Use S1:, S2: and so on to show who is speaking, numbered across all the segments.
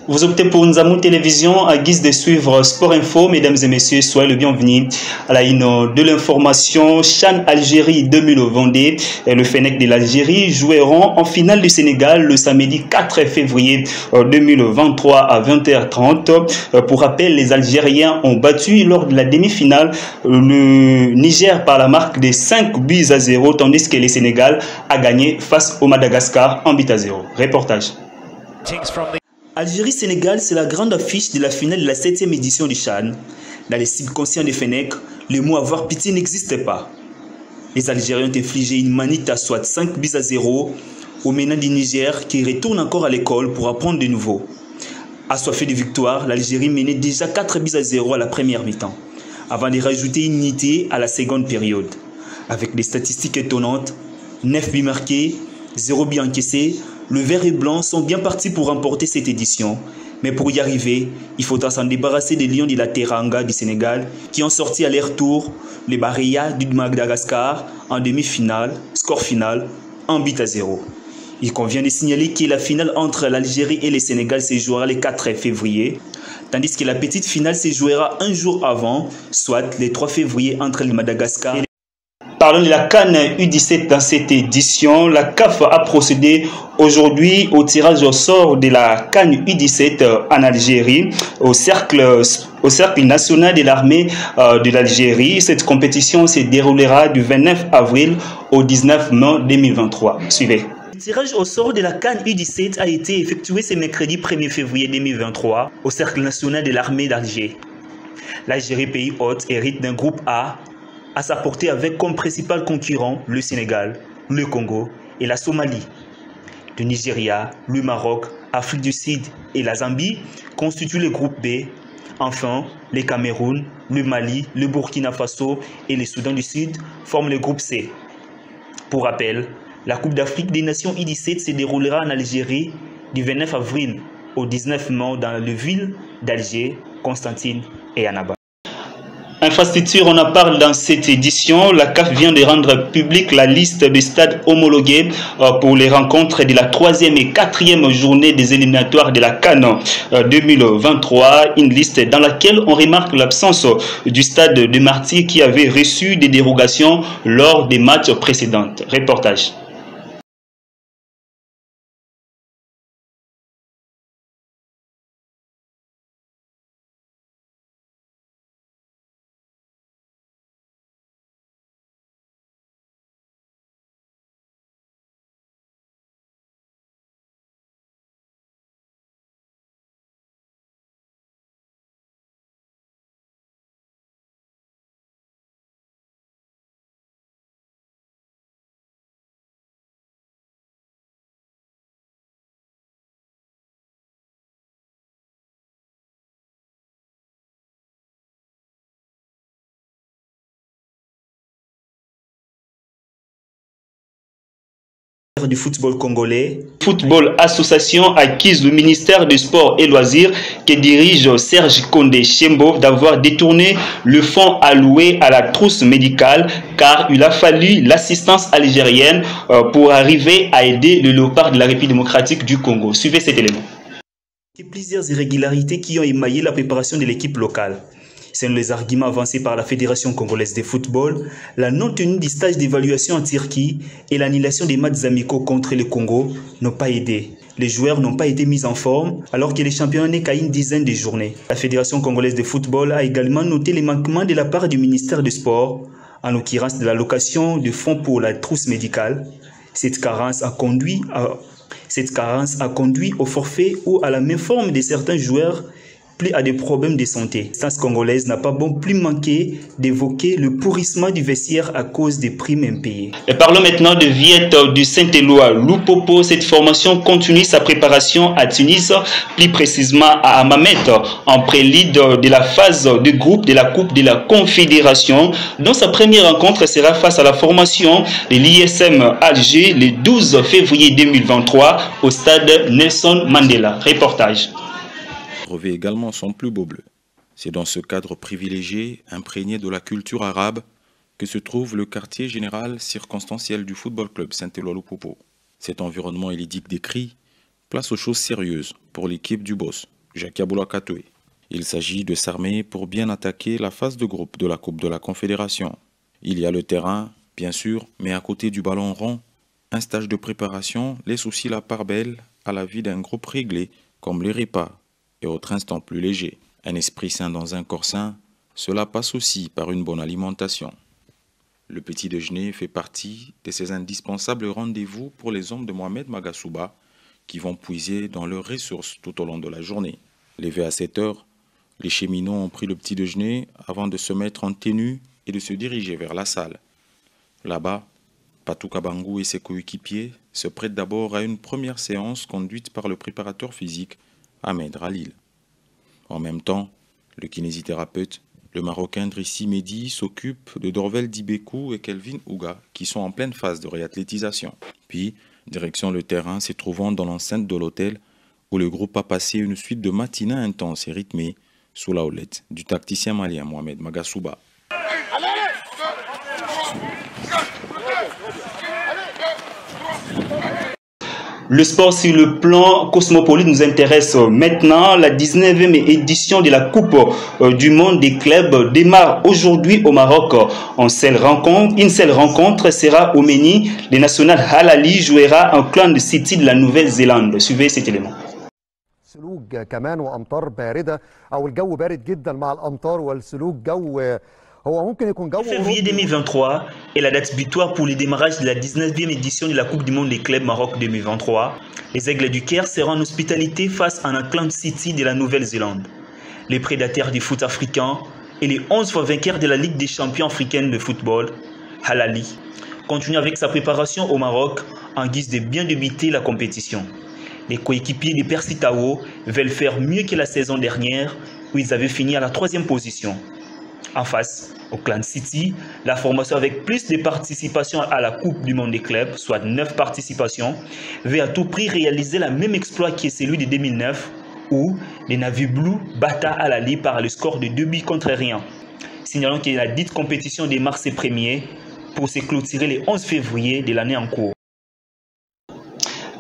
S1: Vous optez pour Nzamou Télévision à guise de suivre Sport Info. Mesdames et messieurs, soyez le bienvenu à la une de l'information. CHAN Algérie 2022. Le Fennec de l'Algérie joueront en finale du Sénégal le samedi 4 février 2023 à 20h30. Pour rappel, les Algériens ont battu lors de la demi-finale le Niger par la marque de 5-0, tandis que le Sénégal a gagné face au Madagascar en 1-0. Reportage. Algérie-Sénégal, c'est la grande affiche de la finale de la 7e édition du CHAN. Dans les subconscients des Fennec, le mot avoir pitié n'existe pas. Les Algériens ont infligé une manite à soit 5-0 au MENA du Niger qui retourne encore à l'école pour apprendre de nouveau. Assoiffé de victoire, l'Algérie menait déjà 4-0 à la première mi-temps, avant de rajouter une unité à la seconde période. Avec des statistiques étonnantes, 9 buts marqués, 0 but encaissé, le vert et blanc sont bien partis pour remporter cette édition. Mais pour y arriver, il faudra s'en débarrasser des Lions de la Teranga du Sénégal qui ont sorti à leur tour les Baraya du Madagascar en demi-finale, score final 1-0. Il convient de signaler que la finale entre l'Algérie et le Sénégal se jouera le 4 février, tandis que la petite finale se jouera un jour avant, soit le 3 février entre le Madagascar et Parlons de la CAN U17 dans cette édition. La CAF a procédé aujourd'hui au tirage au sort de la CAN U17 en Algérie, au cercle national de l'armée de l'Algérie. Cette compétition se déroulera du 29 avril au 19 mai 2023. Suivez. Le tirage au sort de la CAN U17 a été effectué ce mercredi 1er février 2023 au cercle national de l'armée d'Alger. L'Algérie, pays hôte, hérite d'un groupe A à sa portée avec comme principal concurrent le Sénégal, le Congo et la Somalie. Le Nigeria, le Maroc, Afrique du Sud et la Zambie constituent le groupe B. Enfin, le Cameroun, le Mali, le Burkina Faso et le Soudan du Sud forment le groupe C. Pour rappel, la Coupe d'Afrique des Nations U17 se déroulera en Algérie du 29 avril au 19 mai dans les villes d'Alger, Constantine et Annaba. Infrastructure, on en parle dans cette édition. La CAF vient de rendre publique la liste des stades homologués pour les rencontres de la 3e et 4e journée des éliminatoires de la CAN 2023. Une liste dans laquelle on remarque l'absence du stade de Martyrs qui avait reçu des dérogations lors des matchs précédents. Reportage. Du football congolais, Football Association accuse le ministère des Sports et Loisirs que dirige Serge Kondé Chembo d'avoir détourné le fonds alloué à la trousse médicale car il a fallu l'assistance algérienne pour arriver à aider le léopard de la République démocratique du Congo. Suivez cet élément. Il y a plusieurs irrégularités qui ont émaillé la préparation de l'équipe locale. Selon les arguments avancés par la Fédération congolaise de football, la non-tenue du stage d'évaluation en Turquie et l'annulation des matchs amicaux contre le Congo n'ont pas aidé. Les joueurs n'ont pas été mis en forme alors que les championnats n'est qu'à une dizaine de journées. La Fédération congolaise de football a également noté les manquements de la part du ministère des Sports, en l'occurrence de l'allocation de fonds pour la trousse médicale. Cette carence a conduit au forfait ou à la méforme de certains joueurs plus à des problèmes de santé. L'instance congolaise n'a pas bon plus manqué d'évoquer le pourrissement du vestiaire à cause des primes impayées. Et parlons maintenant de Viet du Saint-Éloi Loupopo. Cette formation continue sa préparation à Tunis, plus précisément à Hammamet, en prélude de la phase de groupe de la Coupe de la Confédération, dont sa première rencontre sera face à la formation de l'ISM Alger le 12 février 2023 au stade Nelson Mandela. Reportage.
S2: Revêt également son plus beau bleu. C'est dans ce cadre privilégié, imprégné de la culture arabe, que se trouve le quartier général circonstanciel du football club Saint-Éloi Loupopo. Cet environnement élidique décrit place aux choses sérieuses pour l'équipe du boss, Jacques Aboulakatoé. Il s'agit de s'armer pour bien attaquer la phase de groupe de la Coupe de la Confédération. Il y a le terrain, bien sûr, mais à côté du ballon rond, un stage de préparation laisse aussi la part belle à la vie d'un groupe réglé, comme les repas et autres instants plus légers. Un esprit sain dans un corps sain, cela passe aussi par une bonne alimentation. Le petit déjeuner fait partie de ces indispensables rendez-vous pour les hommes de Mohamed Magasuba qui vont puiser dans leurs ressources tout au long de la journée. Levés à 7 heures, les cheminots ont pris le petit déjeuner avant de se mettre en tenue et de se diriger vers la salle. Là-bas, Patou Kabangou et ses coéquipiers se prêtent d'abord à une première séance conduite par le préparateur physique Ahmed Ralil. En même temps, le kinésithérapeute, le Marocain Drissi Mehdi, s'occupe de Dorvel Dibekou et Kelvin Ouga qui sont en pleine phase de réathlétisation. Puis, direction le terrain se trouvant dans l'enceinte de l'hôtel où le groupe a passé une suite de matinées intenses et rythmées sous la houlette du tacticien malien Mohamed Magasuba.
S1: Le sport sur le plan cosmopolite nous intéresse maintenant. La 19e édition de la Coupe du Monde des clubs démarre aujourd'hui au Maroc. Une seule rencontre sera au Meni. Le national Halali jouera en Auckland City de la Nouvelle-Zélande. Suivez cet élément.
S3: سلوج كمان وامطار بارده او الجو بارد جدا مع الامطار والسلوج جو
S1: Février 2023 est la date butoir pour le démarrage de la 19e édition de la Coupe du Monde des clubs Maroc 2023. Les Aigles du Caire seront en hospitalité face à Auckland City de la Nouvelle-Zélande. Les prédateurs du foot africain et les 11 fois vainqueurs de la Ligue des champions africaine de football, Halali, continuent avec sa préparation au Maroc en guise de bien débuter la compétition. Les coéquipiers de Percy Tao veulent faire mieux que la saison dernière où ils avaient fini à la 3e position. En face, Auckland City, la formation avec plus de participations à la Coupe du Monde des clubs, soit 9 participations, veut à tout prix réaliser le même exploit que celui de 2009 où les Navy Blue battent Halali par le score de 2 buts contre rien. Signalons que la dite compétition démarre ses premiers pour se clôturer le 11 février de l'année en cours.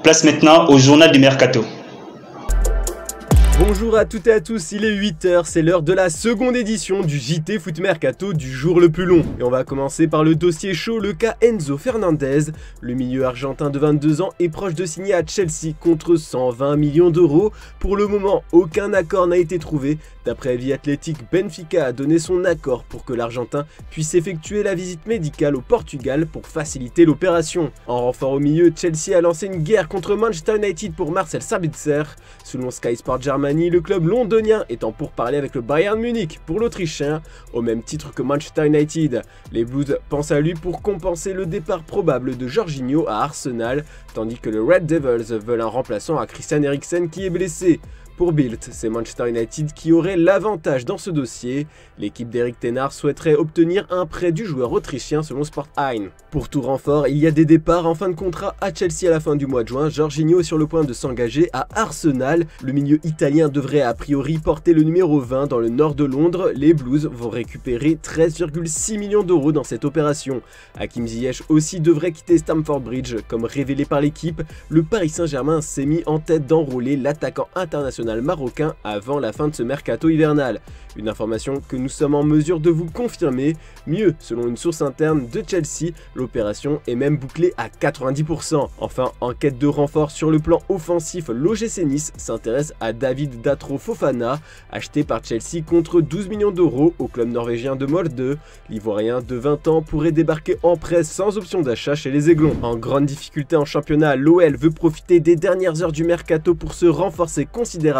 S1: Place maintenant au journal du Mercato.
S4: Bonjour à toutes et à tous, il est 8h, c'est l'heure de la seconde édition du JT Foot Mercato du jour le plus long. Et on va commencer par le dossier chaud, le cas Enzo Fernandez. Le milieu argentin de 22 ans est proche de signer à Chelsea contre 120 millions d'euros. Pour le moment, aucun accord n'a été trouvé. D'après The Athletic, Benfica a donné son accord pour que l'Argentin puisse effectuer la visite médicale au Portugal pour faciliter l'opération. En renfort au milieu, Chelsea a lancé une guerre contre Manchester United pour Marcel Sabitzer. Selon Sky Sport Germany, le club londonien est en pourparlers avec le Bayern Munich pour l'Autrichien, au même titre que Manchester United. Les Blues pensent à lui pour compenser le départ probable de Jorginho à Arsenal, tandis que les Red Devils veulent un remplaçant à Christian Eriksen qui est blessé. Pour Bild, c'est Manchester United qui aurait l'avantage dans ce dossier. L'équipe d'Eric Ten Hag souhaiterait obtenir un prêt du joueur autrichien selon Sport1. Pour tout renfort, il y a des départs en fin de contrat à Chelsea à la fin du mois de juin. Jorginho est sur le point de s'engager à Arsenal. Le milieu italien devrait a priori porter le numéro 20 dans le nord de Londres. Les Blues vont récupérer 13,6 millions d'euros dans cette opération. Hakim Ziyech aussi devrait quitter Stamford Bridge. Comme révélé par l'équipe, le Paris Saint-Germain s'est mis en tête d'enrôler l'attaquant international marocain avant la fin de ce mercato hivernal. Une information que nous sommes en mesure de vous confirmer. Mieux, selon une source interne de Chelsea, l'opération est même bouclée à 90%. Enfin, en quête de renfort sur le plan offensif, l'OGC Nice s'intéresse à David Datro Fofana, acheté par Chelsea contre 12 millions d'euros au club norvégien de Molde. L'Ivoirien de 20 ans pourrait débarquer en prêt sans option d'achat chez les Aiglons. En grande difficulté en championnat, l'OL veut profiter des dernières heures du mercato pour se renforcer considérablement.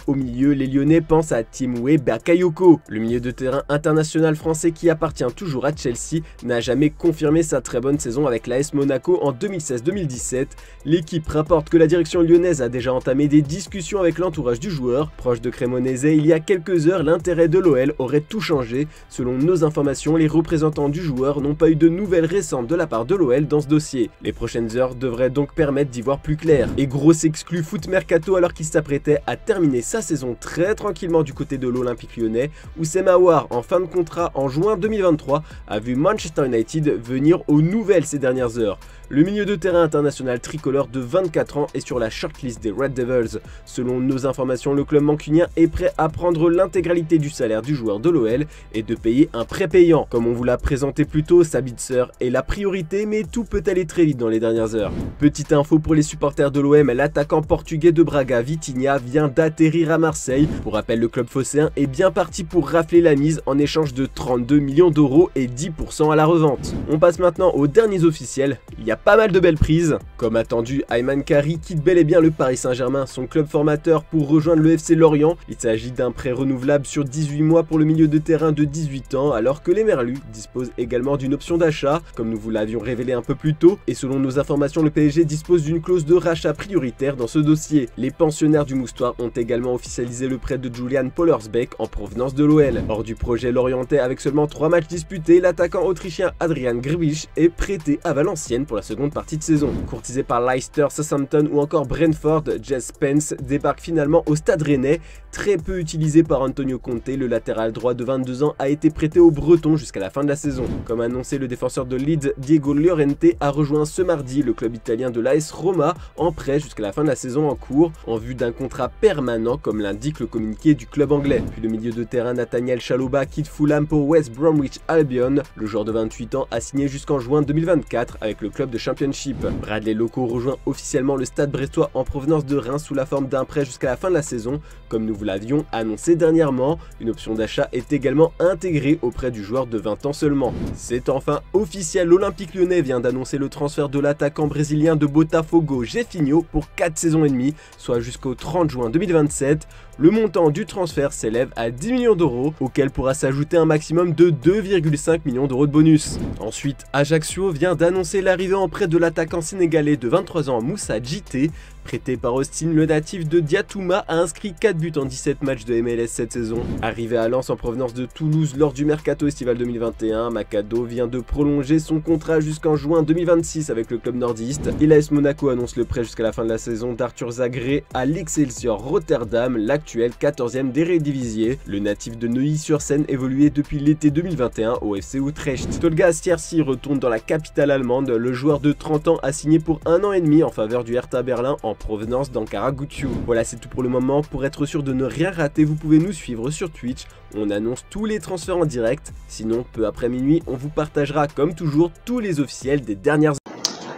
S4: Au milieu, les Lyonnais pensent à Timwe Bakayoko. Le milieu de terrain international français qui appartient toujours à Chelsea n'a jamais confirmé sa très bonne saison avec l'AS Monaco en 2016-2017. L'équipe rapporte que la direction lyonnaise a déjà entamé des discussions avec l'entourage du joueur. Proche de Cremonese, il y a quelques heures, l'intérêt de l'OL aurait tout changé. Selon nos informations, les représentants du joueur n'ont pas eu de nouvelles récentes de la part de l'OL dans ce dossier. Les prochaines heures devraient donc permettre d'y voir plus clair. Et grosse exclue foot mercato alors qu'il s'apprêtait à terminé sa saison très tranquillement du côté de l'Olympique Lyonnais, où Oussem Aouar, en fin de contrat en juin 2023, a vu Manchester United venir aux nouvelles ces dernières heures. Le milieu de terrain international tricolore de 24 ans est sur la shortlist des Red Devils. Selon nos informations, le club mancunien est prêt à prendre l'intégralité du salaire du joueur de l'OL et de payer un prêt payant. Comme on vous l'a présenté plus tôt, Sabitzer est la priorité, mais tout peut aller très vite dans les dernières heures. Petite info pour les supporters de l'OM, l'attaquant portugais de Braga, Vitinha, vient d'atterrir à Marseille. Pour rappel, le club phocéen est bien parti pour rafler la mise en échange de 32 millions d'euros et 10% à la revente. On passe maintenant aux derniers officiels. Il y a pas mal de belles prises. Comme attendu, Ayman Kari quitte bel et bien le Paris Saint-Germain, son club formateur, pour rejoindre le FC Lorient. Il s'agit d'un prêt renouvelable sur 18 mois pour le milieu de terrain de 18 ans, alors que les Merlus disposent également d'une option d'achat, comme nous vous l'avions révélé un peu plus tôt, et selon nos informations, le PSG dispose d'une clause de rachat prioritaire dans ce dossier. Les pensionnaires du Moustoir ont également officialisé le prêt de Julian Pollersbeck en provenance de l'OL. Hors du projet lorientais, avec seulement 3 matchs disputés, l'attaquant autrichien Adrian Grbić est prêté à Valenciennes pour la seconde partie de saison. Courtisé par Leicester, Southampton ou encore Brentford, Jez Spence débarque finalement au Stade Rennais. Très peu utilisé par Antonio Conte, le latéral droit de 22 ans a été prêté aux Bretons jusqu'à la fin de la saison. Comme annoncé, le défenseur de Leeds, Diego Llorente, a rejoint ce mardi le club italien de l'AS Roma en prêt jusqu'à la fin de la saison en cours, en vue d'un contrat permanent comme l'indique le communiqué du club anglais. Puis le milieu de terrain Nathaniel Chalobah quitte Fulham pour West Bromwich Albion. Le joueur de 28 ans a signé jusqu'en juin 2024 avec le club de Championship. Bradley Loco rejoint officiellement le Stade brestois en provenance de Reims sous la forme d'un prêt jusqu'à la fin de la saison. Comme nous vous l'avions annoncé dernièrement, une option d'achat est également intégrée auprès du joueur de 20 ans seulement. C'est enfin officiel, l'Olympique Lyonnais vient d'annoncer le transfert de l'attaquant brésilien de Botafogo, Jefinho, pour 4 saisons et demie, soit jusqu'au 30 juin 2027. Le montant du transfert s'élève à 10 millions d'euros, auquel pourra s'ajouter un maximum de 2,5 millions d'euros de bonus. Ensuite, Ajaccio vient d'annoncer l'arrivée en prêt de l'attaquant sénégalais de 23 ans Moussa Djité. Prêté par Austin, le natif de Diatouma a inscrit 4 buts en 17 matchs de MLS cette saison. Arrivé à Lens en provenance de Toulouse lors du Mercato estival 2021, Macado vient de prolonger son contrat jusqu'en juin 2026 avec le club nordiste. Et l'AS Monaco annonce le prêt jusqu'à la fin de la saison d'Arthur Zagré à l'Excelsior Rotterdam, l'actuel 14e d'Eredivisie. Le natif de Neuilly-sur-Seine évoluait depuis l'été 2021 au FC Utrecht. Tolga Stiersi retourne dans la capitale allemande. Le joueur de 30 ans a signé pour 1 an et demi en faveur du Hertha Berlin en provenance d'Ankara Gucciu. Voilà, c'est tout pour le moment. Pour être sûr de ne rien rater, vous pouvez nous suivre sur Twitch. On annonce tous les transferts en direct. Sinon, peu après minuit, on vous partagera comme toujours tous les officiels des dernières.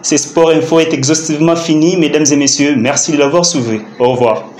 S1: Ce Sport Info est exhaustivement fini, mesdames et messieurs. Merci de l'avoir suivi. Au revoir.